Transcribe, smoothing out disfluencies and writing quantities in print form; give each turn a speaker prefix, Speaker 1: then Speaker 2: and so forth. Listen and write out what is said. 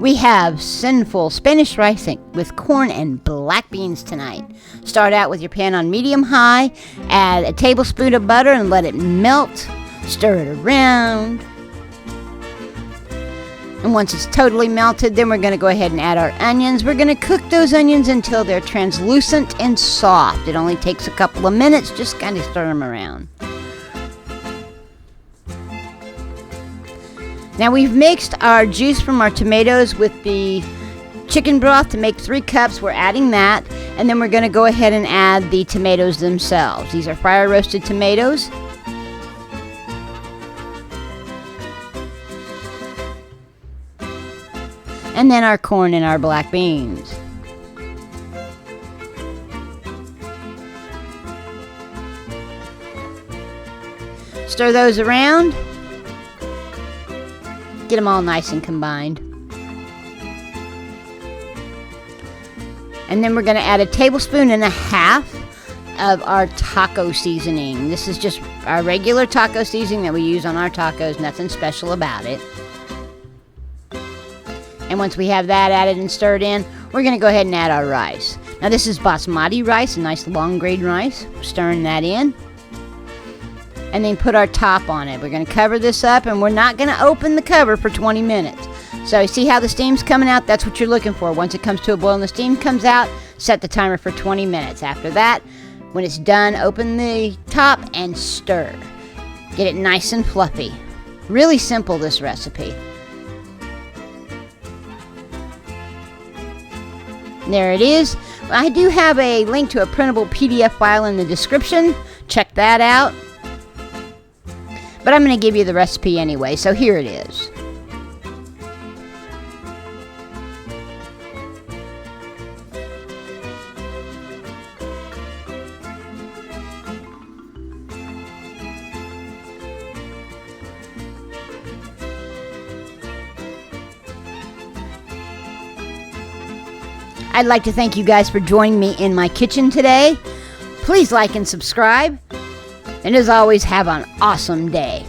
Speaker 1: We have Cynful Spanish rice with corn and black beans tonight. Start out with your pan on medium-high, add a tablespoon of butter and let it melt. Stir it around. And once it's totally melted, then we're going to go ahead and add our onions. We're going to cook those onions until they're translucent and soft. It only takes a couple of minutes. Just kind of stir them around. Now we've mixed our juice from our tomatoes with the chicken broth to make 3 cups. We're adding that, and then we're going to go ahead and add the tomatoes themselves. These are fire roasted tomatoes. And then our corn and our black beans. Stir those around. Get them all nice and combined. And then we're going to add a tablespoon and a half of our taco seasoning. This is just our regular taco seasoning that we use on our tacos. Nothing special about it. And once we have that added and stirred in, we're going to go ahead and add our rice. Now this is basmati rice, a nice long grain rice. Stirring that in. And then put our top on it. We're going to cover this up, and we're not going to open the cover for 20 minutes. So you see how the steam's coming out? That's what you're looking for. Once it comes to a boil and the steam comes out, set the timer for 20 minutes. After that, when it's done, open the top and stir. Get it nice and fluffy. Really simple, this recipe. There it is. I do have a link to a printable PDF file in the description. Check that out. But I'm going to give you the recipe anyway, so here it is. I'd like to thank you guys for joining me in my kitchen today. Please like and subscribe. And as always, have an awesome day.